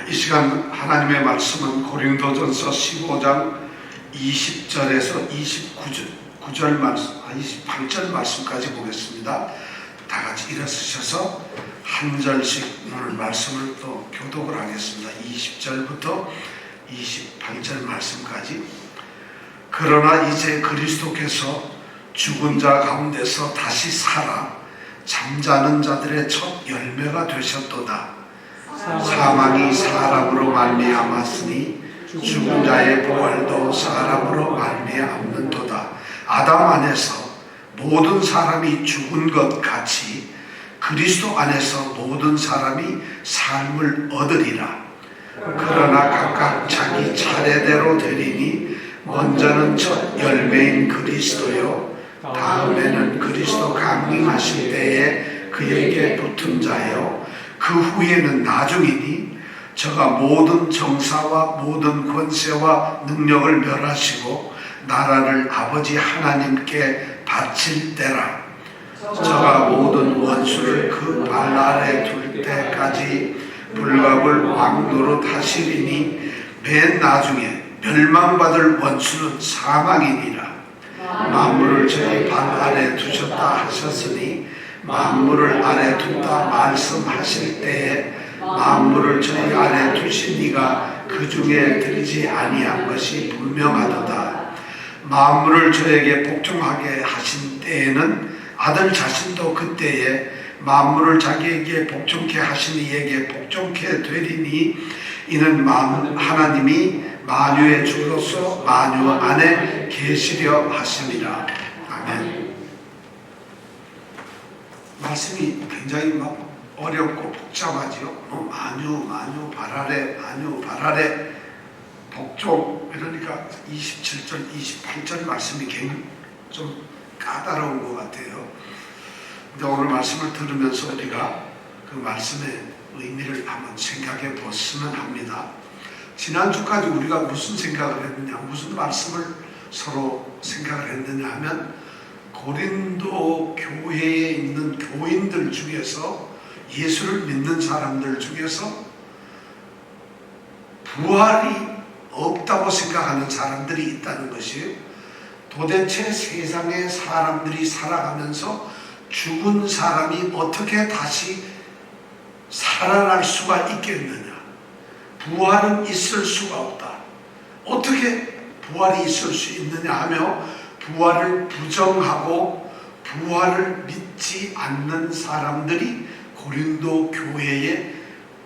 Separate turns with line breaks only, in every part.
이 시간 하나님의 말씀은 고린도전서 15장 20절에서 28절 말씀까지 보겠습니다. 다 같이 일어서셔서 한 절씩 오늘 말씀을 또 교독을 하겠습니다. 20절부터 28절 말씀까지. 그러나 이제 그리스도께서 죽은 자 가운데서 다시 살아 잠자는 자들의 첫 열매가 되셨도다. 사망이 사람으로 말미암았으니 죽은 자의 부활도 사람으로 말미암는도다. 아담 안에서 모든 사람이 죽은 것 같이 그리스도 안에서 모든 사람이 삶을 얻으리라. 그러나 각각 자기 차례대로 되리니 먼저는 첫 열매인 그리스도요, 다음에는 그리스도 강림하실 때에 그에게 붙은 자요, 그 후에는 나중이니 저가 모든 정사와 모든 권세와 능력을 멸하시고 나라를 아버지 하나님께 바칠 때라. 저가 모든 원수를 그 발 아래 둘 때까지 불갑을 왕노릇 하시리니 맨 나중에 멸망받을 원수는 사망이니라. 만물을 저희 발 아래 두셨다 하셨으니 만물을 아래 둔다 말씀하실 때에 만물을 저희 아래 두신 이가 그 중에 들지 아니한 것이 분명하도다. 만물을 저에게 복종하게 하신 때에는 아들 자신도 그때에 만물을 자기에게 복종케 하신 이에게 복종케 되리니 이는 하나님이 만유의 주로서 만유 안에 계시려 하심이라. 아멘. 말씀이 굉장히 어렵고 복잡하지요. 만유 발아래 복종. 그러니까 27절 28절 말씀이 좀 까다로운 것 같아요. 근데 오늘 말씀을 들으면서 우리가 그 말씀의 의미를 한번 생각해 보았으면 합니다. 지난주까지 우리가 무슨 생각을 했느냐, 무슨 말씀을 서로 생각을 했느냐 하면 고린도 교회에 있는 교인들 중에서, 예수를 믿는 사람들 중에서 부활이 없다고 생각하는 사람들이 있다는 것이에요. 도대체 세상에 사람들이 살아가면서 죽은 사람이 어떻게 다시 살아날 수가 있겠느냐? 부활은 있을 수가 없다. 어떻게 부활이 있을 수 있느냐 하며 부활을 부정하고 부활을 믿지 않는 사람들이 고린도 교회의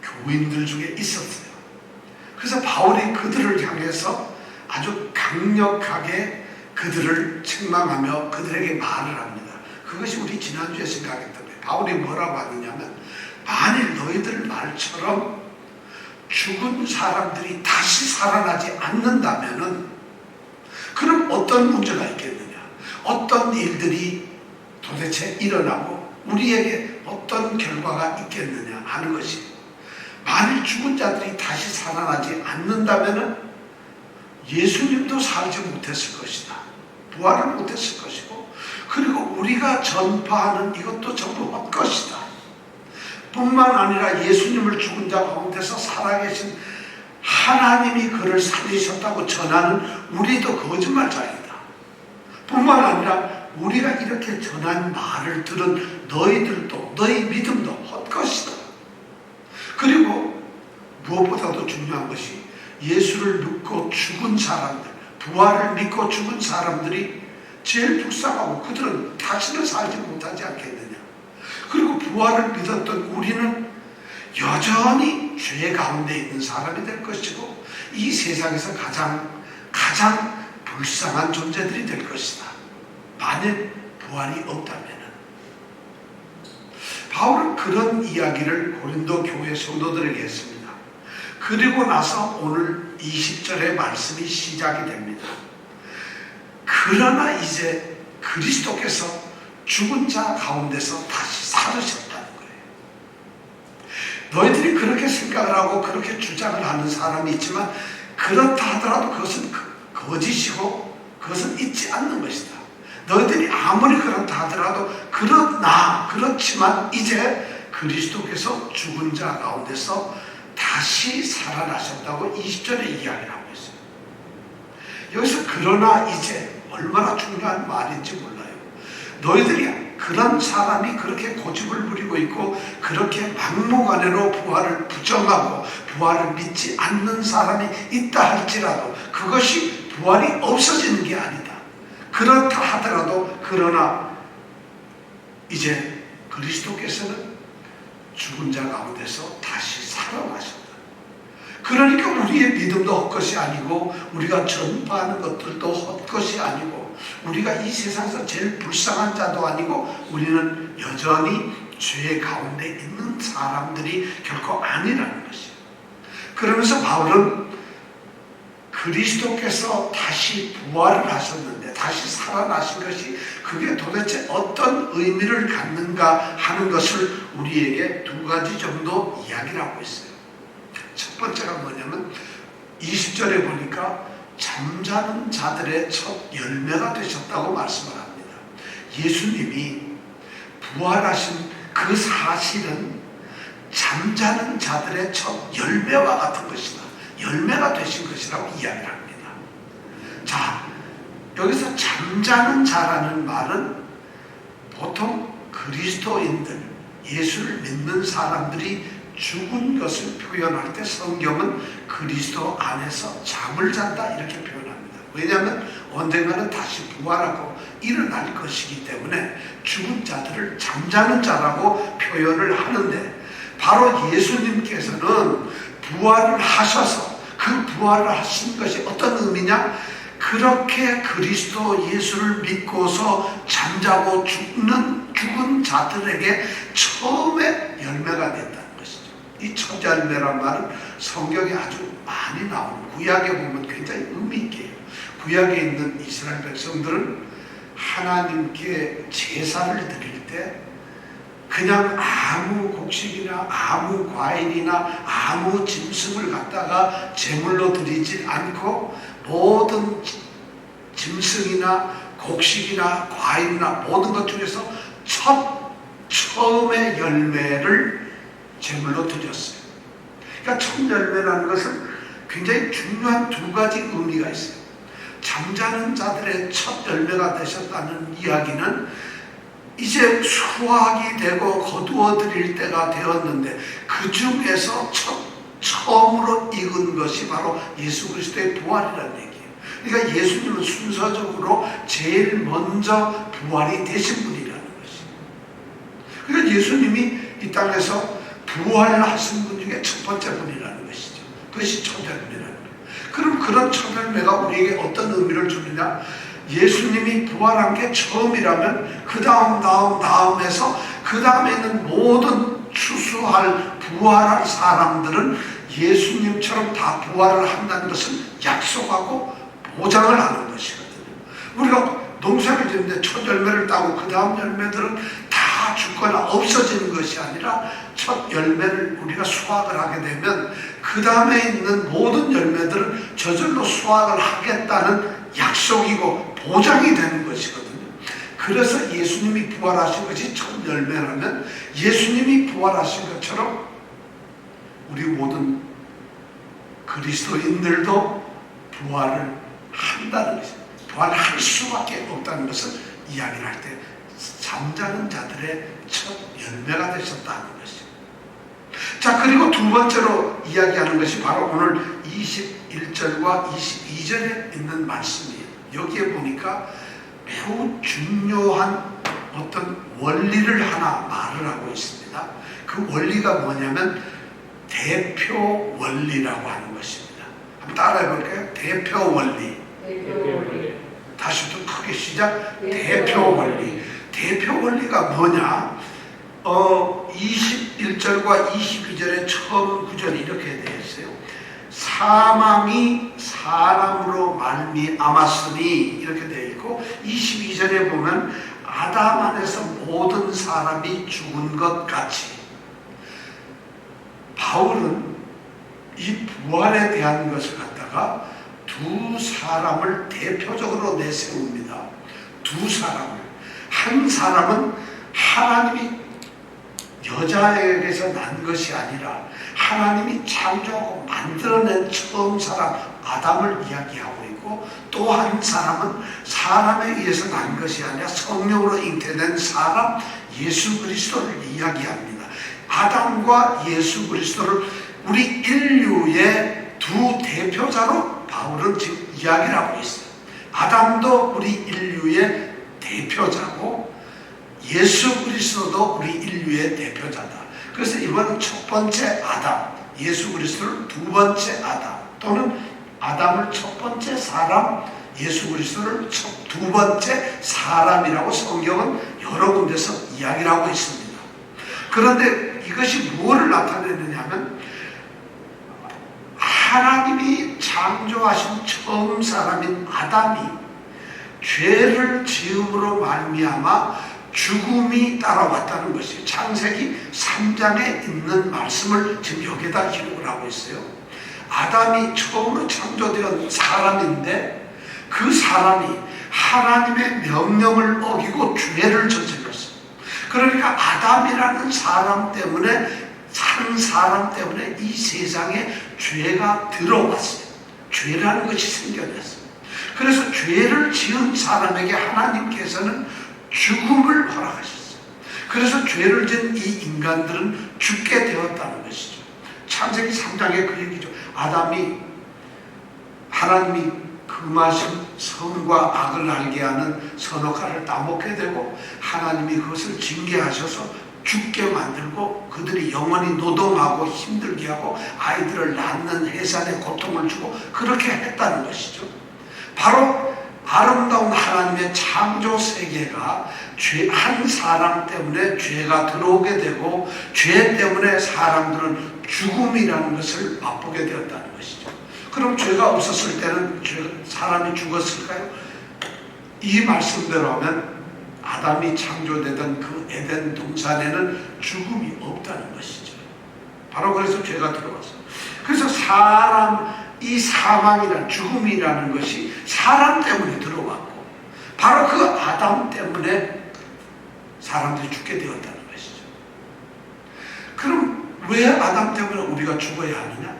교인들 중에 있었어요. 그래서 바울이 그들을 향해서 아주 강력하게 그들을 책망하며 그들에게 말을 합니다. 그것이 우리 지난주에 생각했던 거예요. 바울이 뭐라고 하느냐면, 만일 너희들 말처럼 죽은 사람들이 다시 살아나지 않는다면은 그럼 어떤 문제가 있겠느냐, 어떤 일들이 도대체 일어나고 우리에게 어떤 결과가 있겠느냐 하는 것이, 만일 죽은 자들이 다시 살아나지 않는다면은 예수님도 살지 못했을 것이다. 부활을 못했을 것이고, 그리고 우리가 전파하는 이것도 전부 헛것이다. 뿐만 아니라 예수님을 죽은 자 가운데서 살아계신 하나님이 그를 살리셨다고 전하는 우리도 거짓말자이다. 뿐만 아니라 우리가 이렇게 전한 말을 들은 너희들도, 너희 믿음도 헛것이다. 그리고 무엇보다도 중요한 것이, 예수를 믿고 죽은 사람들, 부활을 믿고 죽은 사람들이 제일 불쌍하고 그들은 다시는 살지 못하지 않겠느냐. 그리고 부활을 믿었던 우리는 여전히 죄 가운데 있는 사람이 될 것이고, 이 세상에서 가장 불쌍한 존재들이 될 것이다. 만일 부활이 없다면. 바울은 그런 이야기를 고린도 교회 성도들에게 했습니다. 그리고 나서 오늘 20절의 말씀이 시작이 됩니다. 그러나 이제 그리스도께서 죽은 자 가운데서 다시 살으셨다는 거예요. 너희들이 그렇게 생각을 하고 그렇게 주장을 하는 사람이 있지만, 그렇다 하더라도 그것은 거짓이고 그것은 있지 않는 것이다. 너희들이 아무리 그렇다 하더라도 그렇지만 이제 그리스도께서 죽은 자 가운데서 다시 살아나셨다고 20절에 이야기를 하고 있어요. 여기서 그러나 이제 얼마나 중요한 말인지 몰라요. 너희들이 그런 사람이 그렇게 고집을 부리고 있고 그렇게 막무가내로 부활을 부정하고 부활을 믿지 않는 사람이 있다 할지라도 그것이 부활이 없어지는 게 아니다. 그렇다 하더라도 그러나 이제 그리스도께서는 죽은 자 가운데서 다시 살아나셨다. 그러니까 우리의 믿음도 헛것이 아니고 우리가 전파하는 것들도 헛것이 아니고 우리가 이 세상에서 제일 불쌍한 자도 아니고 우리는 여전히 죄 가운데 있는 사람들이 결코 아니라는 것이에요. 그러면서 바울은 그리스도께서 다시 부활을 하셨는데 다시 살아나신 것이 그게 도대체 어떤 의미를 갖는가 하는 것을 우리에게 두 가지 정도 이야기를 하고 있어요. 첫 번째가 뭐냐면 20절에 보니까 잠자는 자들의 첫 열매가 되셨다고 말씀을 합니다. 예수님이 부활하신 그 사실은 잠자는 자들의 첫 열매와 같은 것이다. 열매가 되신 것이라고 이야기를 합니다. 자, 여기서 잠자는 자라는 말은 보통 그리스도인들, 예수를 믿는 사람들이 죽은 것을 표현할 때 성경은 그리스도 안에서 잠을 잔다 이렇게 표현합니다. 왜냐하면 언젠가는 다시 부활하고 일어날 것이기 때문에 죽은 자들을 잠자는 자라고 표현을 하는데 바로 예수님께서는 부활을 하셔서 그 부활을 하신 것이 어떤 의미냐? 그렇게 그리스도 예수를 믿고서 잠자고 죽은 자들에게 처음에 열매가 됐다는 것이죠. 이 첫 열매란 말은 성경에 아주 많이 나오는 구약에 보면 굉장히 의미 있게 해요. 구약에 있는 이스라엘 백성들은 하나님께 제사를 드릴 때 그냥 아무 곡식이나 아무 과일이나 아무 짐승을 갖다가 제물로 드리지 않고 모든 짐승이나 곡식이나 과일이나 모든 것 중에서 처음의 열매를 제물로 드렸어요. 그러니까 첫 열매라는 것은 굉장히 중요한 두 가지 의미가 있어요. 잠자는 자들의 첫 열매가 되셨다는 이야기는 이제 수확이 되고 거두어 드릴 때가 되었는데 그 중에서 처음으로 익은 것이 바로 예수 그리스도의 부활이라는 얘기예요. 그러니까 예수님은 순서적으로 제일 먼저 부활이 되신 분이라는 것이에요. 그러니까 예수님이 이 땅에서 부활하신 분 중에 첫 번째 분이라는 것이죠. 그것이 첫 열매라는 거예요. 그럼 그런 첫 열매가 우리에게 어떤 의미를 주느냐? 예수님이 부활한 게 처음이라면 그 다음에서 그 다음에 있는 모든 추수할 부활할 사람들은 예수님처럼 다 부활을 한다는 것을 약속하고 보장을 하는 것이거든요. 우리가 농사를 짓는데 첫 열매를 따고 그 다음 열매들은 다 죽거나 없어지는 것이 아니라 첫 열매를 우리가 수확을 하게 되면 그 다음에 있는 모든 열매들은 저절로 수확을 하겠다는 약속이고 보장이 되는 것이거든요. 그래서 예수님이 부활하신 것이 첫 열매라면 예수님이 부활하신 것처럼 우리 모든 그리스도인들도 부활을 한다는 것입니다. 부활할 수밖에 없다는 것을 이야기를 할 때 잠자는 자들의 첫 열매가 되셨다는 것입니다. 자, 그리고 두 번째로 이야기하는 것이 바로 오늘 21절과 22절에 있는 말씀이에요. 여기에 보니까 매우 중요한 어떤 원리를 하나 말을 하고 있습니다. 그 원리가 뭐냐면 대표 원리라고 하는 것입니다. 한번 따라해 볼까요? 대표 원리. 다시 또 크게 시작. 대표 원리. 대표 원리가 뭐냐? 21절과 22절의 처음 구절이 이렇게 되어 있어요. 사망이 사람으로 말미암았으니 이렇게 되어 있고 22절에 보면 아담 안에서 모든 사람이 죽은 것 같이 바울은 이 부활에 대한 것을 갖다가 두 사람을 대표적으로 내세웁니다. 두 사람을. 한 사람은 하나님이 여자에게서 난 것이 아니라 하나님이 창조하고 만들어낸 처음 사람 아담을 이야기하고 있고, 또 한 사람은 사람에 의해서 난 것이 아니라 성령으로 잉태된 사람 예수 그리스도를 이야기합니다. 아담과 예수 그리스도를 우리 인류의 두 대표자로 바울은 지금 이야기를 하고 있어요. 아담도 우리 인류의 대표자고 예수 그리스도도 우리 인류의 대표자다. 그래서 이번 첫 번째 아담, 예수 그리스도를 두 번째 아담, 또는 아담을 첫 번째 사람, 예수 그리스도를 두 번째 사람이라고 성경은 여러 군데서 이야기를 하고 있습니다. 그런데 이것이 무엇을 나타내느냐 하면, 하나님이 창조하신 처음 사람인 아담이 죄를 지음으로 말미암아 죽음이 따라왔다는 것이에요. 창세기 3장에 있는 말씀을 지금 여기다 기록을 하고 있어요. 아담이 처음으로 창조된 사람인데 그 사람이 하나님의 명령을 어기고 죄를 저질렀어요. 그러니까 아담이라는 사람 때문에, 한 사람 때문에 이 세상에 죄가 들어왔어요. 죄라는 것이 생겨났어요. 그래서 죄를 지은 사람에게 하나님께서는 죽음을 허락하셨어요. 그래서 죄를 지은 이 인간들은 죽게 되었다는 것이죠. 창세기 3장에 그 얘기죠. 아담이 하나님이 금하신 선과 악을 알게 하는 선악과를 따먹게 되고, 하나님이 그것을 징계하셔서 죽게 만들고 그들이 영원히 노동하고 힘들게 하고 아이들을 낳는 해산의 고통을 주고 그렇게 했다는 것이죠. 바로 아름다운 하나님의 창조 세계가 한 사람 때문에 죄가 들어오게 되고, 죄 때문에 사람들은 죽음이라는 것을 맛보게 되었다는 것이죠. 그럼 죄가 없었을 때는 사람이 죽었을까요? 이 말씀대로 하면 아담이 창조되던 그 에덴 동산에는 죽음이 없다는 것이죠. 바로 그래서 죄가 들어왔어요. 그래서 이 사망이란, 죽음이라는 것이 사람 때문에 들어왔고, 바로 그 아담 때문에 사람들이 죽게 되었다는 것이죠. 그럼 왜 아담 때문에 우리가 죽어야 하느냐?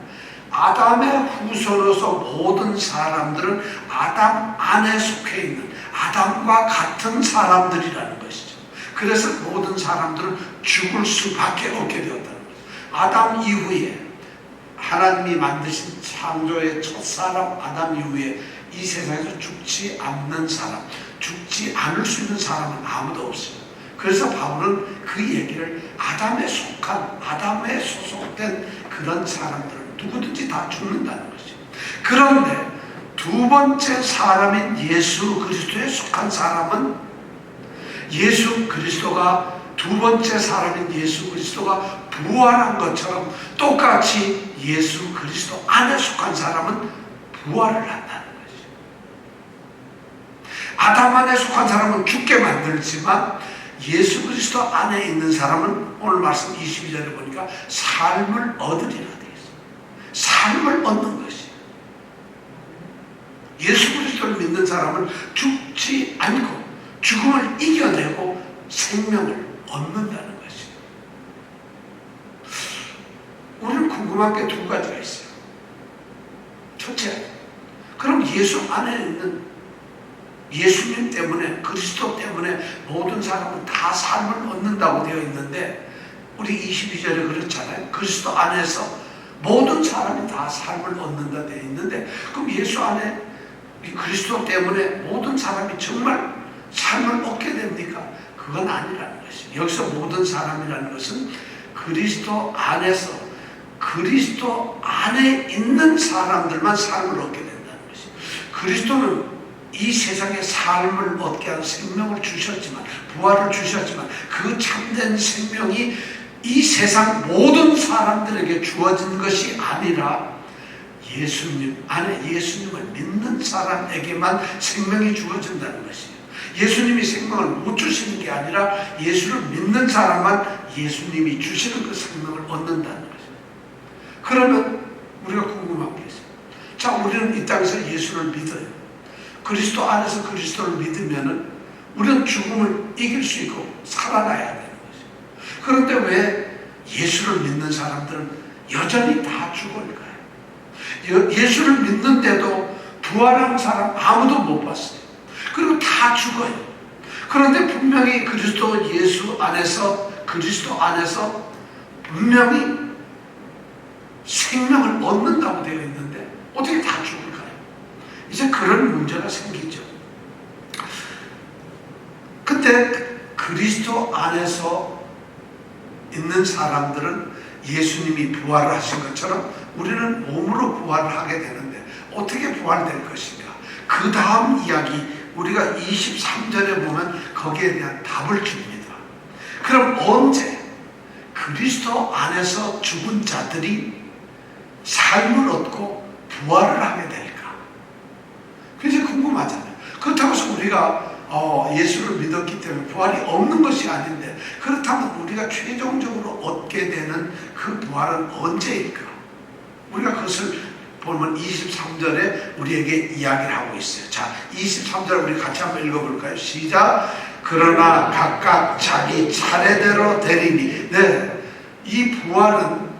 아담의 후손으로서 모든 사람들은 아담 안에 속해 있는 아담과 같은 사람들이라는 것이죠. 그래서 모든 사람들은 죽을 수밖에 없게 되었다는 것이죠. 아담 이후에, 하나님이 만드신 창조의 첫사람 아담 이후에 이 세상에서 죽지 않는 사람, 죽지 않을 수 있는 사람은 아무도 없어요. 그래서 바울은 그 얘기를 아담에 소속된 그런 사람들은 누구든지 다 죽는다는 것이죠. 그런데 두 번째 사람인 예수 그리스도에 속한 사람은, 예수 그리스도가, 두 번째 사람인 예수 그리스도가 부활한 것처럼 똑같이 예수 그리스도 안에 속한 사람은 부활을 한다는 것이죠. 아담 안에 속한 사람은 죽게 만들지만 예수 그리스도 안에 있는 사람은 오늘 말씀 22절에 보니까 삶을 얻으리라 되어 있어요. 삶을 얻는 것이에요. 예수 그리스도를 믿는 사람은 죽지 않고 죽음을 이겨내고 생명을 얻는다는 것이에요. 우리는 궁금한 게 두 가지가 있어요. 첫째, 그럼 예수 안에 있는 예수님 때문에, 그리스도 때문에 모든 사람은 다 삶을 얻는다고 되어 있는데, 우리 22절에 그렇잖아요. 그리스도 안에서 모든 사람이 다 삶을 얻는다 되어 있는데, 그럼 예수 안에 그리스도 때문에 모든 사람이 정말 삶을 얻게 됩니까? 그건 아니라는 것이에요. 여기서 모든 사람이라는 것은 그리스도 안에서, 그리스도 안에 있는 사람들만 삶을 얻게 된다는 것이에요. 그리스도는 이 세상에 삶을 얻게 하는 생명을 주셨지만, 부활을 주셨지만, 그 참된 생명이 이 세상 모든 사람들에게 주어진 것이 아니라 예수님 안에, 예수님을 믿는 사람에게만 생명이 주어진다는 것이에요. 예수님이 생명을 못 주시는 게 아니라 예수를 믿는 사람만 예수님이 주시는 그 생명을 얻는다는 것이에요. 그러면 우리가 궁금한 게 있어요. 자, 우리는 이 땅에서 예수를 믿어요. 그리스도 안에서 그리스도를 믿으면은 우리는 죽음을 이길 수 있고 살아나야 되는 거죠. 그런데 왜 예수를 믿는 사람들은 여전히 다 죽을 거예요. 예수를 믿는데도 부활한 사람 아무도 못 봤어요. 그리고 다 죽어요. 그런데 분명히 그리스도 안에서 분명히 생명을 얻는다고 되어 있는데 어떻게 다 죽을까요? 이제 그런 문제가 생기죠. 근데 그리스도 안에서 있는 사람들은 예수님이 부활을 하신 것처럼 우리는 몸으로 부활을 하게 되는데 어떻게 부활될 것인가? 그 다음 이야기 우리가 23절에 보면 거기에 대한 답을 줍니다. 그럼 언제 그리스도 안에서 죽은 자들이 삶을 얻고 부활을 하게 될까? 그게 궁금하잖아요. 그렇다고 해서 우리가 예수를 믿었기 때문에 부활이 없는 것이 아닌데, 그렇다면 우리가 최종적으로 얻게 되는 그 부활은 언제일까? 우리가 그것을 보면 23절에 우리에게 이야기를 하고 있어요. 자, 23절 우리 같이 한번 읽어볼까요? 시작. 그러나 각각 자기 차례대로 되리니. 네, 이 부활은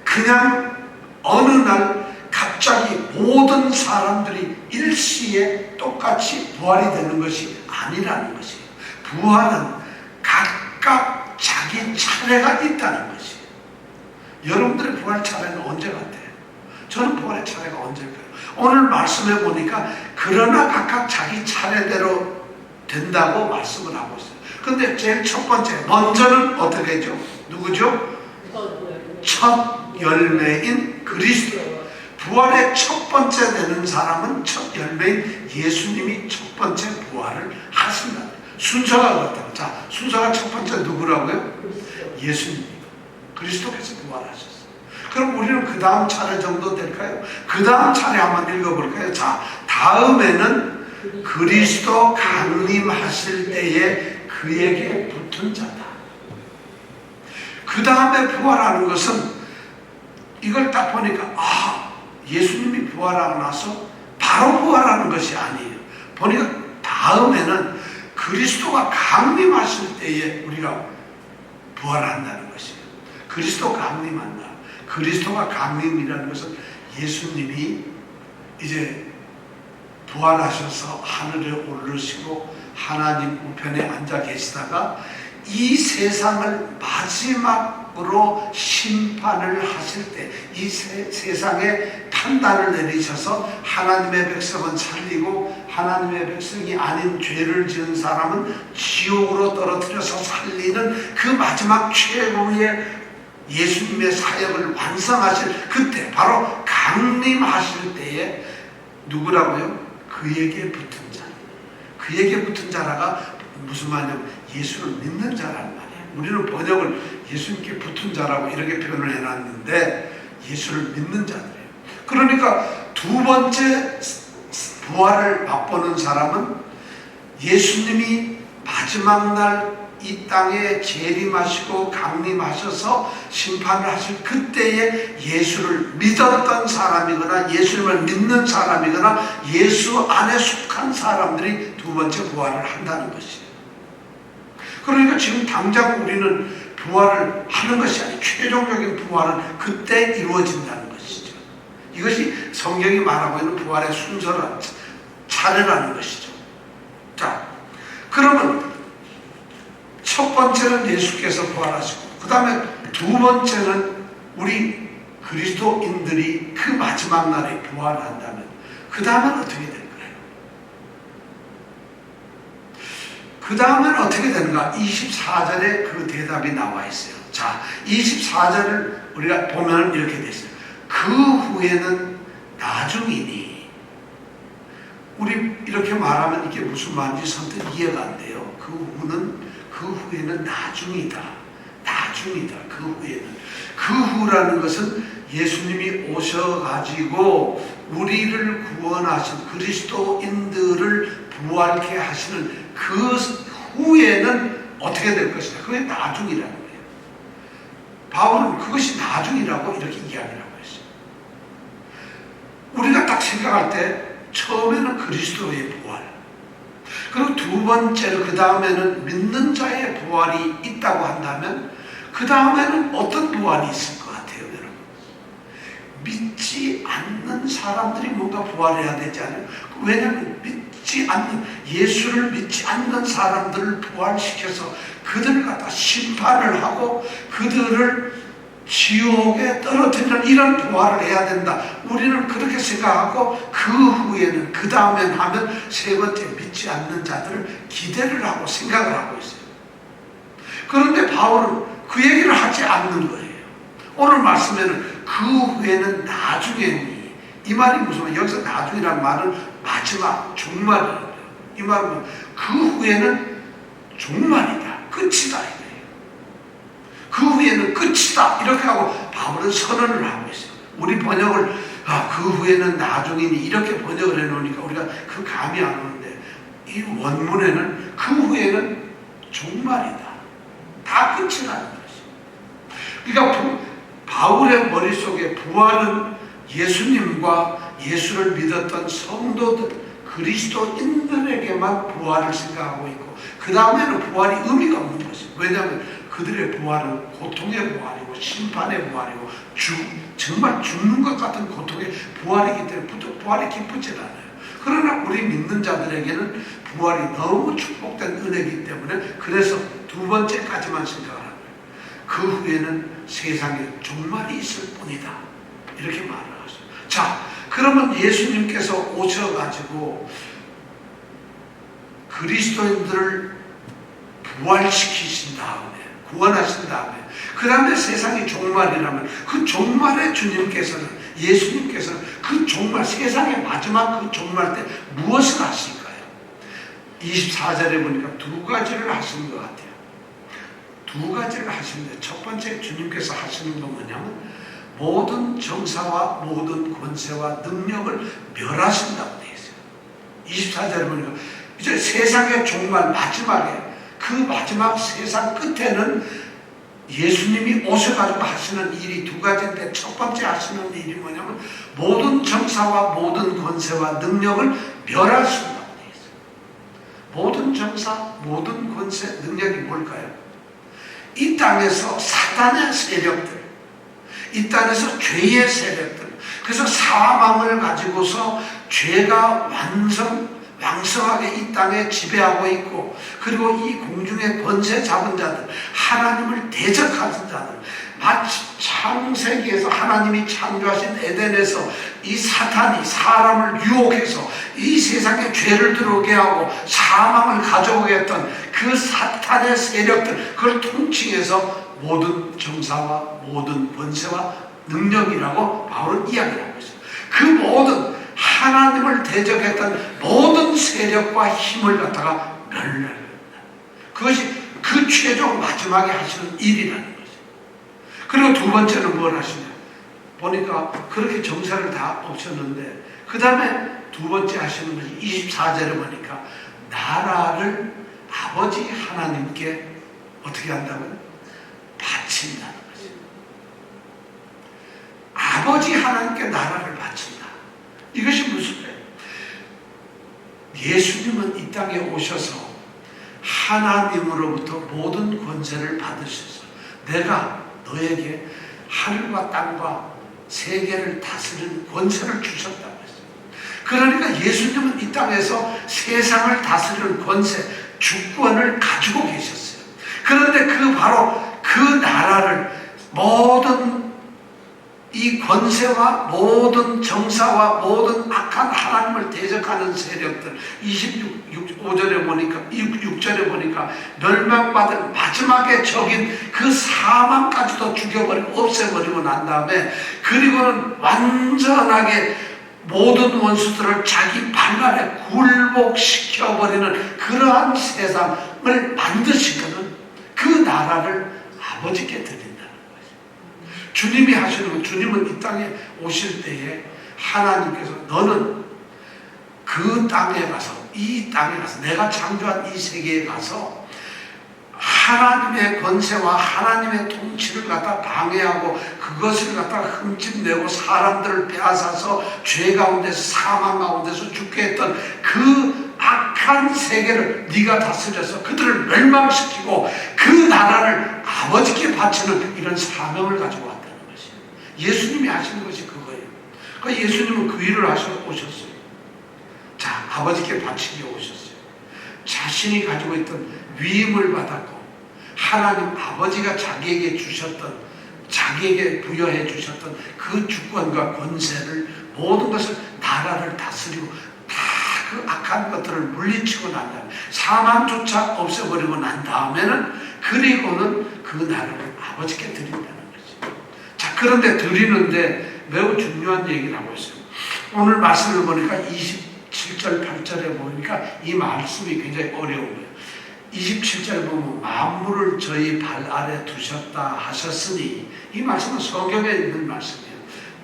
그냥 어느 날 갑자기 모든 사람들이 일시에 똑같이 부활이 되는 것이 아니라는 것이에요. 부활은 각각 자기 차례가 있다는 것이에요. 여러분들의 부활 차례는 언제 같아요? 저는 부활의 차례가 언제일까요? 오늘 말씀해 보니까 그러나 각각 자기 차례대로 된다고 말씀을 하고 있어요. 근데 제일 첫 번째, 먼저는 어떻게 되죠? 누구죠? 첫 열매인 그리스도. 부활의 첫 번째 되는 사람은 첫 열매인 예수님이 첫 번째 부활을 하신다. 순서가 그렇다고. 자, 순서가 첫 번째 누구라고요? 예수님. 그리스도께서 부활하셨어요. 그럼 우리는 그 다음 차례 정도 될까요? 그 다음 차례 한번 읽어볼까요? 자, 다음에는 그리스도 강림하실 때에 그에게 붙은 자다. 그 다음에 부활하는 것은 이걸 딱 보니까 예수님이 부활하고 나서 바로 부활하는 것이 아니에요. 보니까 다음에는 그리스도가 강림하실 때에 우리가 부활한다는 것이에요. 그리스도 강림한다. 그리스도가 강림이라는 것은 예수님이 이제 부활하셔서 하늘에 오르시고 하나님 우편에 앉아 계시다가 이 세상을 마지막으로 심판을 하실 때, 이 세상에 판단을 내리셔서 하나님의 백성은 살리고 하나님의 백성이 아닌 죄를 지은 사람은 지옥으로 떨어뜨려서 살리는 그 마지막 최후의 예수님의 사역을 완성하실 그때, 바로 강림하실 때에 누구라고요? 그에게 붙은 자. 그에게 붙은 자라가 무슨 말이냐면 예수를 믿는 자란 말이에요. 우리는 번역을 예수님께 붙은 자라고 이렇게 표현을 해놨는데 예수를 믿는 자들이에요. 그러니까 두 번째 부활을 맛보는 사람은 예수님이 마지막 날 이 땅에 재림하시고 강림하셔서 심판을 하실 그때에 예수를 믿었던 사람이거나 예수님을 믿는 사람이거나 예수 안에 속한 사람들이 두 번째 부활을 한다는 것이에요. 그러니까 지금 당장 우리는 부활을 하는 것이 아니고 최종적인 부활은 그때 이루어진다는 것이죠. 이것이 성경이 말하고 있는 부활의 순서란 차례라는 것이죠. 자, 그러면 첫 번째는 예수께서 부활하시고, 그 다음에 두 번째는 우리 그리스도인들이 그 마지막 날에 부활한다면 그 다음은 어떻게 될까요? 그 다음은 어떻게 되는가? 24절에 그 대답이 나와 있어요. 자, 24절을 우리가 보면 이렇게 되어 있어요. 그 후에는 나중이니. 우리 이렇게 말하면 이게 무슨 말인지 선뜻 이해가 안 돼요. 그 후에는 나중이다. 나중이다. 그 후에는. 그 후라는 것은 예수님이 오셔가지고 우리를 구원하신 그리스도인들을 부활케 하시는 그 후에는 어떻게 될 것이다. 그게 나중이라는 거예요. 바울은 그것이 나중이라고 이렇게 이야기를 하고 있어요. 우리가 딱 생각할 때 처음에는 그리스도의 부활, 그리고 두 번째로 그 다음에는 믿는 자의 부활이 있다고 한다면 그 다음에는 어떤 부활이 있을 것 같아요, 여러분? 않는 사람들이 뭔가 부활해야 되지 않아요? 왜냐하면 예수를 믿지 않는 사람들을 부활시켜서 그들을 갖다 심판을 하고 그들을 지옥에 떨어뜨리는 이런 부활을 해야 된다. 우리는 그렇게 생각하고 그 후에는 그 다음엔 하면 세 번째 믿지 않는 자들을 기대를 하고 생각을 하고 있어요. 그런데 바울은 그 얘기를 하지 않는 거예요. 오늘 말씀에는 그 후에는 나중에니, 이 말이 무슨 말이에요? 여기서 나중이란 말은 마지막 종말이에요. 이 말은 그 후에는 종말이다, 끝이다 이거예요. 그 후에는 끝이다 이렇게 하고 바울은 선언을 하고 있어요. 우리 번역을 그 후에는 나중이니 이렇게 번역을 해놓으니까 우리가 그 감이 안 오는데, 이 원문에는 그 후에는 종말이다, 다 끝이라는 것이에요. 그러니까 바울의 머릿속에 부활은 예수님과 예수를 믿었던 성도들, 그리스도인들에게만 부활을 생각하고 있고, 그 다음에는 부활이 의미가 없는 것이에요. 왜냐하면 그들의 부활은 고통의 부활이고 심판의 부활이고 정말 죽는 것 같은 고통의 부활이기 때문에 부활이 기쁘지 않아요. 그러나 우리 믿는 자들에게는 부활이 너무 축복된 은혜이기 때문에 그래서 두 번째까지만 생각을 합니다. 그 후에는 세상에 종말이 있을 뿐이다, 이렇게 말을 하죠. 자, 그러면 예수님께서 오셔가지고 그리스도인들을 부활시키신 다음에, 구원하신 다음에, 그 다음에 세상이 종말이라면 그 종말에 주님께서는, 예수님께서는 그 종말, 세상의 마지막 그 종말 때 무엇을 하실까요? 24절에 보니까 두 가지를 하시는 것 같아요. 두 가지를 하시는데, 첫 번째 주님께서 하시는 건 뭐냐면 모든 정사와 모든 권세와 능력을 멸하신다고 되어 있어요. 24절에 보니까 이제 세상의 종말 마지막에, 그 마지막 세상 끝에는 예수님이 오셔가지고 하시는 일이 두 가지인데, 첫 번째 하시는 일이 뭐냐면 모든 정사와 모든 권세와 능력을 멸하신다고 되어 있어요. 모든 정사, 모든 권세, 능력이 뭘까요? 이 땅에서 사단의 세력들, 이 땅에서 죄의 세력들, 그래서 사망을 가지고서 죄가 왕성하게 이 땅에 지배하고 있고, 그리고 이 공중의 권세 잡은 자들, 하나님을 대적하는 자들, 마치 창세기에서 하나님이 창조하신 에덴에서 이 사탄이 사람을 유혹해서 이 세상에 죄를 들어오게 하고 사망을 가져오게 했던 그 사탄의 세력들, 그걸 통칭해서 모든 정사와 모든 권세와 능력이라고 바울은 이야기를 하고 있어요. 그 모든 하나님을 대적했던 모든 세력과 힘을 갖다가 멸하는, 그것이 그 최종 마지막에 하시는 일이라는 거죠. 그리고 두 번째는 뭘 하시냐 보니까 그렇게 정사를 다 없었는데, 그 다음에 두 번째 하시는 것이 24절에 보니까 나라를 아버지 하나님께 어떻게 한다고요? 바친다는 거죠. 아버지 하나님께 나라를 바친다. 이것이 무슨 말이에요? 예수님은 이 땅에 오셔서 하나님으로부터 모든 권세를 받으셔서 내가 너에게 하늘과 땅과 세계를 다스리는 권세를 주셨다고 했어요. 그러니까 예수님은 이 땅에서 세상을 다스리는 권세, 주권을 가지고 계셨어요. 그런데 바로 그 나라를 모든 이 권세와 모든 정사와 모든 악한 하나님을 대적하는 세력들, 26절에 보니까, 6절에 보니까 멸망받은 마지막에 적인 그 사망까지도 죽여버리고 없애버리고 난 다음에, 그리고는 완전하게 모든 원수들을 자기 발 아래 굴복시켜버리는 그러한 세상을 만드시거든. 그 나라를 아버지께 드린다는 거죠. 주님이 하시는 건, 주님은 이 땅에 오실 때에 하나님께서 너는 그 땅에 가서, 이 땅에 가서, 내가 창조한 이 세계에 가서 하나님의 권세와 하나님의 통치를 갖다 방해하고 그것을 갖다 흠집내고 사람들을 빼앗아서 죄 가운데서, 사망 가운데서 죽게 했던 그 악한 세계를 네가 다스려서 그들을 멸망시키고 그 나라를 아버지께 바치는 이런 사명을 가지고 왔다는 것이에요. 예수님이 하시는 것이 그거예요. 그 예수님은 그 일을 오셨어요. 자, 아버지께 바치기 오셨어요. 자신이 가지고 있던 위임을 받았고 하나님 아버지가 자기에게 주셨던, 자기에게 부여해 주셨던 그 주권과 권세를, 모든 것을, 나라를 다스리고 다 그 악한 것들을 물리치고 난 다음에, 사망조차 없애버리고 난 다음에는, 그리고는 그 나라를 아버지께 드린다는 거죠. 자, 그런데 드리는데 매우 중요한 얘기를 하고 있어요. 오늘 말씀을 보니까 27절 8절에 보니까 이 말씀이 굉장히 어려운 거예요. 27절 보면 만물을 저희 발 아래 두셨다 하셨으니, 이 말씀은 성경에 있는 말씀이에요.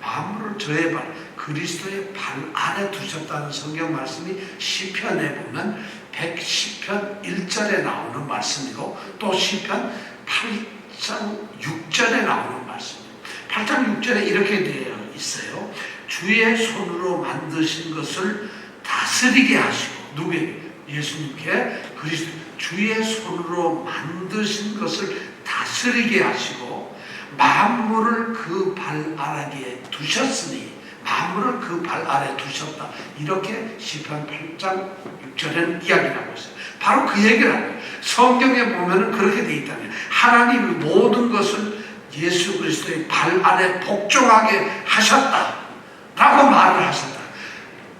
만물을 저의 발, 그리스도의 발 아래 두셨다는 성경 말씀이 시편에 보면 110편 1절에 나오는 말씀이고, 또 시편 8장 6절에 나오는 말씀이에요. 8장 6절에 이렇게 되어 있어요. 주의 손으로 만드신 것을 다스리게 하시고, 누구에게? 예수님께, 그리스도 주의 손으로 만드신 것을 다스리게 하시고 만물을 그 발 아래에 두셨으니, 만물을 그 발 아래 두셨다, 이렇게 시편 8장 6절에는 이야기를 하고 있어요. 바로 그 얘기를 하는 거예요. 성경에 보면은 그렇게 돼 있다면, 하나님이 모든 것을 예수 그리스도의 발 아래 복종하게 하셨다라고 말을 하셨다.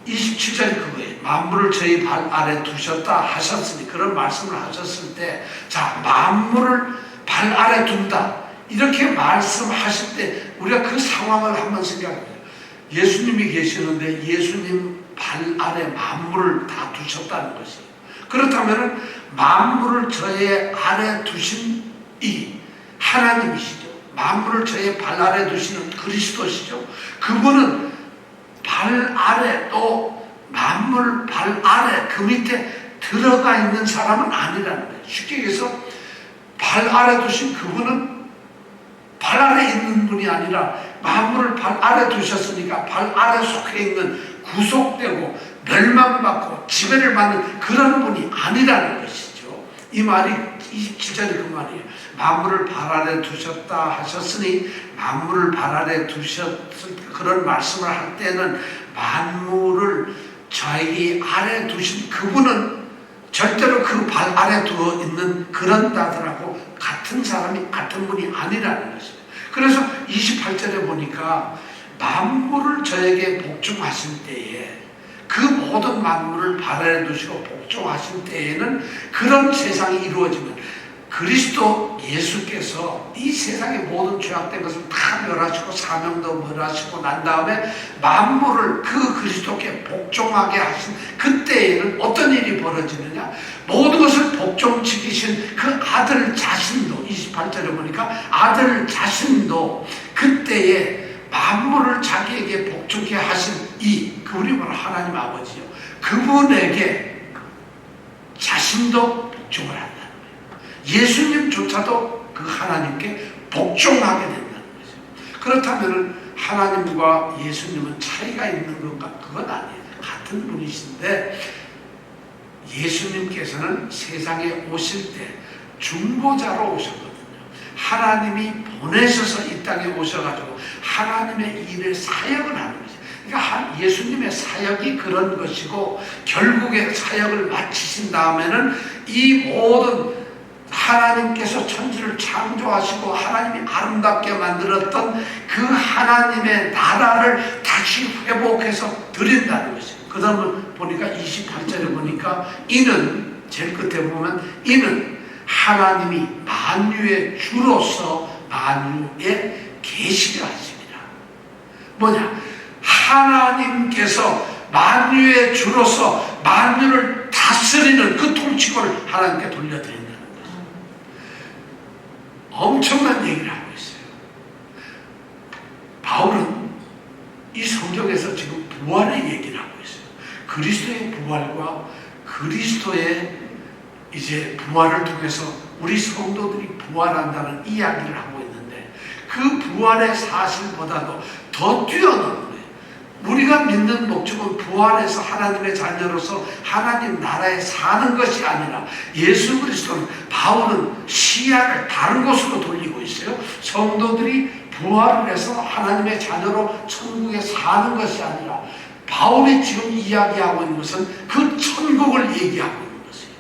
27절이 그거예요. 만물을 저희 발 아래 두셨다 하셨으니, 그런 말씀을 하셨을 때, 자, 만물을 발 아래 둔다, 이렇게 말씀하실 때 우리가 그 상황을 한번 생각해요. 예수님이 계시는데 예수님 발 아래 만물을 다 두셨다는 것이에요. 그렇다면 만물을 저의 아래 두신 이 하나님이시죠. 만물을 저의 발 아래 두시는 그리스도시죠. 그분은 발 아래, 또 만물 발 아래, 그 밑에 들어가 있는 사람은 아니라는 거예요. 쉽게 얘기해서 발 아래 두신 그분은 발 아래 있는 분이 아니라 만물을 발 아래 두셨으니까 발 아래 속해 있는, 구속되고 멸망받고 지배를 받는 그런 분이 아니라는 것이죠. 이 말이 27절이 그 말이에요. 만물을 발 아래 두셨다 하셨으니, 만물을 발 아래 두셨을, 그런 말씀을 할 때는 만물을 자기 아래 두신 그분은 절대로 그 발 아래 두어 있는 그런 자들하고 같은 사람이, 같은 분이 아니라는 것이에요. 그래서 28절에 보니까 만물을 저에게 복종하실 때에, 그 모든 만물을 발 아래 두시고 복종하실 때에는 그런 세상이 이루어지면, 그리스도 예수께서 이 세상의 모든 죄악된 것을 다 멸하시고 사명도 멸하시고 난 다음에 만물을 그 그리스도께 복종하게 하신 그때에는 어떤 일이 벌어지느냐? 모든 것을 복종시키신 그 아들 자신도, 28절에 보니까 아들 자신도 그때에 만물을 자기에게 복종케 하신 그분이 바로 하나님 아버지요, 그분에게 자신도 복종을 한다는 거예요. 예수님조차도 그 하나님께 복종하게 된다는 거죠. 그렇다면 하나님과 예수님은 차이가 있는 건가? 그건 아니에요. 같은 분이신데, 예수님께서는 세상에 오실 때 중보자로 오셨거든요. 하나님이 보내셔서 이 땅에 오셔가지고 하나님의 일을 사역을 하는 거죠. 그러니까 예수님의 사역이 그런 것이고, 결국에 사역을 마치신 다음에는 이 모든 하나님께서 천지를 창조하시고 하나님이 아름답게 만들었던 그 하나님의 나라를 다시 회복해서 드린다는 것이에요. 그 다음에 보니까 28절에 보니까 이는, 제일 끝에 보면 이는 하나님이 만유의 주로서 만유에 계시게 하십니다. 뭐냐? 하나님께서 만유의 주로서 만유를 다스리는 그 통치권을 하나님께 돌려드린다는 거죠. 엄청난 얘기를 하고 있어요. 바울은 이 성경에서 지금 부활의 얘기를 하고 있어요. 그리스도의 부활과 그리스도의 이제 부활을 통해서 우리 성도들이 부활한다는 이야기를 하고 있는데, 그 부활의 사실보다도 더 뛰어난 거예요. 우리가 믿는 목적은 부활해서 하나님의 자녀로서 하나님 나라에 사는 것이 아니라, 예수 그리스도는, 바울은 시야를 다른 곳으로 돌리고 있어요. 성도들이 부활을 해서 하나님의 자녀로 천국에 사는 것이 아니라 바울이 지금 이야기하고 있는 것은 그 천국을 얘기하고 있는 것이에요.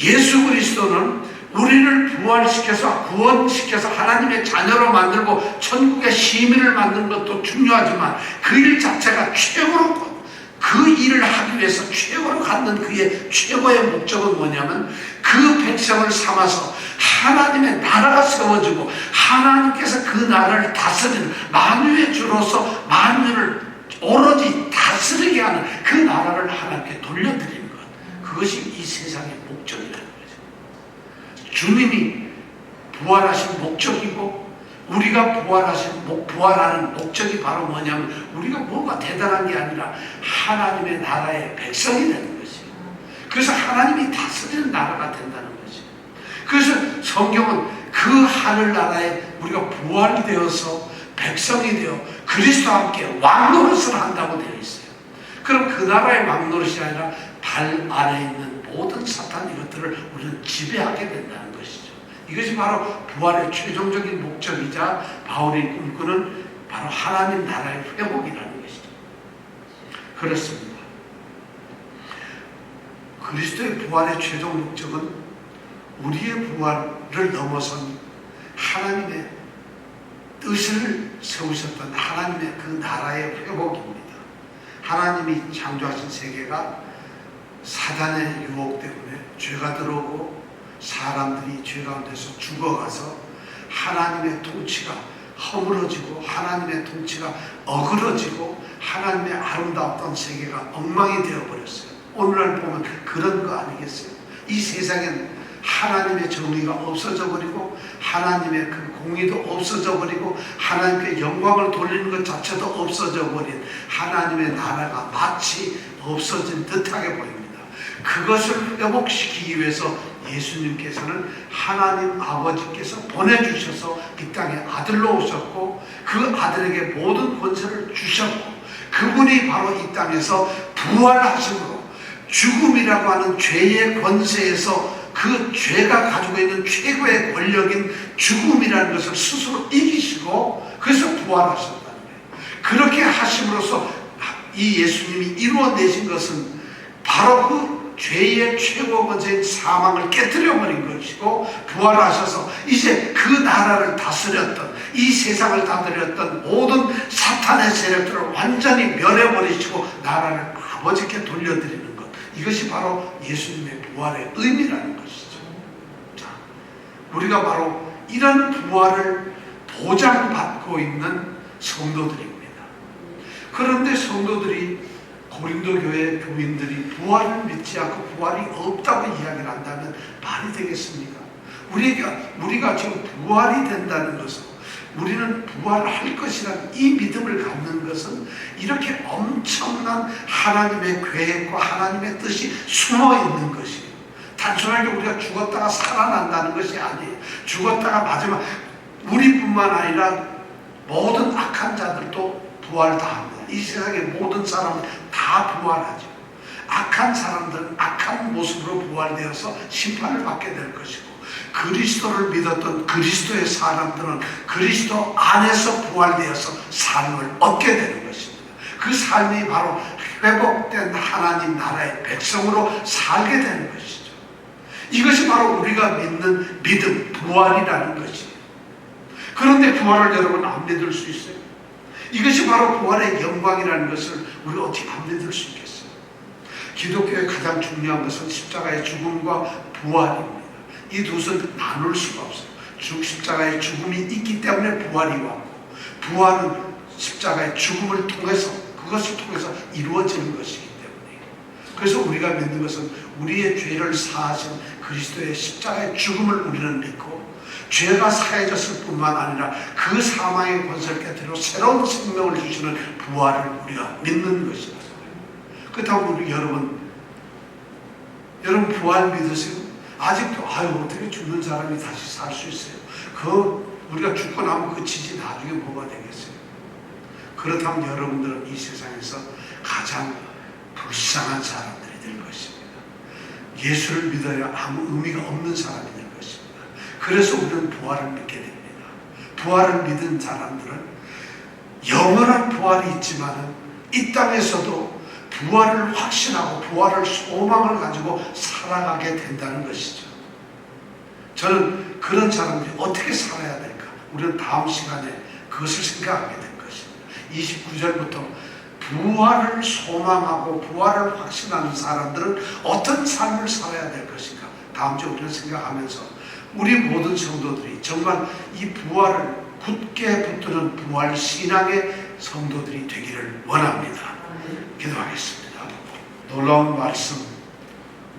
예수 그리스도는 우리를 부활시켜서 구원시켜서 하나님의 자녀로 만들고 천국의 시민을 만드는 것도 중요하지만 그 일 자체가 최고로 그 일을 하기 위해서 최고로 갖는 그의 최고의 목적은 뭐냐면 그 백성을 삼아서 하나님의 나라가 세워지고 하나님께서 그 나라를 다스리는 만유의 주로서 만유를 오로지 다스리게 하는 그 나라를 하나님께 돌려드리는 것, 그것이 이 세상의 목적이라는 거죠. 주님이 부활하신 목적이고 우리가 부활하는 목적이 바로 뭐냐면 우리가 뭔가 대단한 게 아니라 하나님의 나라의 백성이 되는 것이에요. 그래서 하나님이 다스리는 나라가 된다는 것이에요. 그래서 성경은 그 하늘나라에 우리가 부활이 되어서 백성이 되어 그리스도와 함께 왕노릇을 한다고 되어 있어요. 그럼 그 나라의 왕노릇이 아니라 발 아래에 있는 모든 사탄 이것들을 우리는 지배하게 된다는 것이죠. 이것이 바로 부활의 최종적인 목적이자 바울이 꿈꾸는 바로 하나님 나라의 회복이라는 것이죠. 그렇습니다. 그리스도의 부활의 최종 목적은 우리의 부활을 넘어선 하나님의 뜻을 세우셨던 하나님의 그 나라의 회복입니다. 하나님이 창조하신 세계가 사단의 유혹 때문에 죄가 들어오고 사람들이 죄 가운데서 죽어가서 하나님의 통치가 허물어지고 하나님의 통치가 어그러지고 하나님의 아름다웠던 세계가 엉망이 되어버렸어요. 오늘날 보면 그런 거 아니겠어요? 이 세상엔 하나님의 정의가 없어져 버리고 하나님의 그 공의도 없어져 버리고 하나님께 영광을 돌리는 것 자체도 없어져 버린 하나님의 나라가 마치 없어진 듯하게 보입니다. 그것을 회복시키기 위해서 예수님께서는 하나님 아버지께서 보내주셔서 이 땅에 아들로 오셨고 그 아들에게 모든 권세를 주셨고 그분이 바로 이 땅에서 부활하심으로 죽음이라고 하는 죄의 권세에서 그 죄가 가지고 있는 최고의 권력인 죽음이라는 것을 스스로 이기시고 그래서 부활하셨다는 거예요. 그렇게 하심으로써 이 예수님이 이루어내신 것은 바로 그 죄의 최고 권세인 사망을 깨뜨려버린 것이고 부활하셔서 이제 그 나라를 다스렸던 이 세상을 다스렸던 모든 사탄의 세력들을 완전히 멸해버리시고 나라를 아버지께 돌려드리는 것, 이것이 바로 예수님의 부활의 의미라는 것이죠. 자, 우리가 바로 이런 부활을 보장받고 있는 성도들입니다. 그런데 성도들이 고린도 교회 교인들이 부활을 믿지 않고 부활이 없다고 이야기를 한다면 말이 되겠습니까? 우리가 지금 부활이 된다는 것은 우리는 부활할 것이라는 이 믿음을 갖는 것은 이렇게 엄청난 하나님의 계획과 하나님의 뜻이 숨어 있는 것이에요. 단순하게 우리가 죽었다가 살아난다는 것이 아니에요. 죽었다가 마지막 우리뿐만 아니라 모든 악한 자들도 부활 다 합니다. 이 세상의 모든 사람은 다 부활하죠. 악한 사람들은 악한 모습으로 부활되어서 심판을 받게 될 것이고 그리스도를 믿었던 그리스도의 사람들은 그리스도 안에서 부활되어서 삶을 얻게 되는 것입니다. 그 삶이 바로 회복된 하나님 나라의 백성으로 살게 되는 것이죠. 이것이 바로 우리가 믿는 믿음, 부활이라는 것이에요. 그런데 부활을 여러분 안 믿을 수 있어요? 이것이 바로 부활의 영광이라는 것을 우리가 어떻게 안 믿을 수 있겠어요? 기독교의 가장 중요한 것은 십자가의 죽음과 부활입니다. 이 두 것은 나눌 수가 없어요. 십자가의 죽음이 있기 때문에 부활이 왔고 부활은 십자가의 죽음을 통해서 그것을 통해서 이루어지는 것이기 때문에 그래서 우리가 믿는 것은 우리의 죄를 사하신 그리스도의 십자가의 죽음을 우리는 믿고 죄가 사해졌을 뿐만 아니라 그 사망의 권세를 깨뜨려 새로운 생명을 주시는 부활을 우리가 믿는 것입니다. 그렇다고 우리 여러분 부활 믿으세요? 아직도 어떻게 죽는 사람이 다시 살 수 있어요? 우리가 죽고 나면 그 짓이 나중에 뭐가 되겠어요? 그렇다면 여러분들은 이 세상에서 가장 불쌍한 사람들이 될 것입니다. 예수를 믿어야 아무 의미가 없는 사람이 될 것입니다. 그래서 우리는 부활을 믿게 됩니다. 부활을 믿은 사람들은 영원한 부활이 있지만은 이 땅에서도 부활을 확신하고 부활을 소망을 가지고 살아가게 된다는 것이죠. 저는 그런 사람들이 어떻게 살아야 될까? 우리는 다음 시간에 그것을 생각하게 된 것입니다. 29절부터 부활을 소망하고 부활을 확신하는 사람들은 어떤 삶을 살아야 될 것인가? 다음 주에 우리는 생각하면서 우리 모든 성도들이 정말 이 부활을 굳게 붙드는 부활 신앙의 성도들이 되기를 원합니다. 기도하겠습니다. 놀라운 말씀,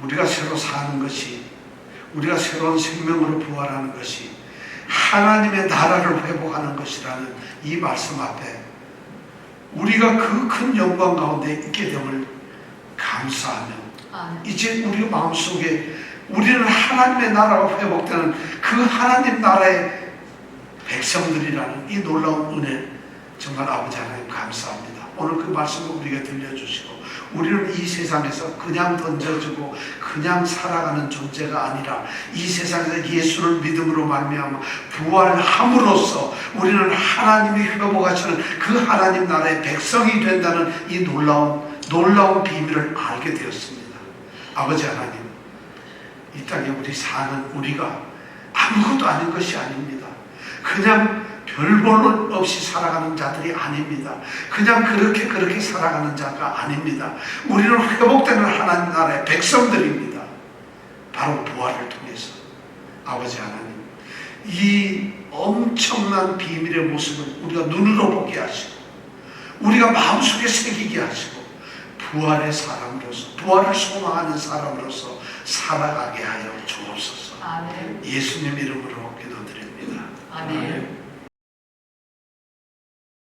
우리가 새로 사는 것이, 우리가 새로운 생명으로 부활하는 것이 하나님의 나라를 회복하는 것이라는 이 말씀 앞에 우리가 그 큰 영광 가운데 있게 됨을 감사하며 이제 우리 마음속에 우리는 하나님의 나라가 회복되는 그 하나님 나라의 백성들이라는 이 놀라운 은혜, 정말 아버지 하나님 감사합니다. 오늘 그 말씀을 우리에게 들려주시고 우리는 이 세상에서 그냥 던져주고 그냥 살아가는 존재가 아니라 이 세상에서 예수를 믿음으로 말미암아 부활함으로써 우리는 하나님이 회복하시는 그 하나님 나라의 백성이 된다는 이 놀라운 비밀을 알게 되었습니다. 아버지 하나님, 이 땅에 우리 사는 우리가 아무것도 아닌 것이 아닙니다. 그냥 별볼 없이 살아가는 자들이 아닙니다. 그냥 그렇게 살아가는 자가 아닙니다. 우리는 회복되는 하나님 나라의 백성들입니다. 바로 부활을 통해서. 아버지 하나님, 이 엄청난 비밀의 모습을 우리가 눈으로 보게 하시고 우리가 마음속에 새기게 하시고 부활의 사람으로서, 부활을 소망하는 사람으로서 살아가게 하여 주옵소서.
아멘.
예수님 이름으로 기도드립니다.
아멘.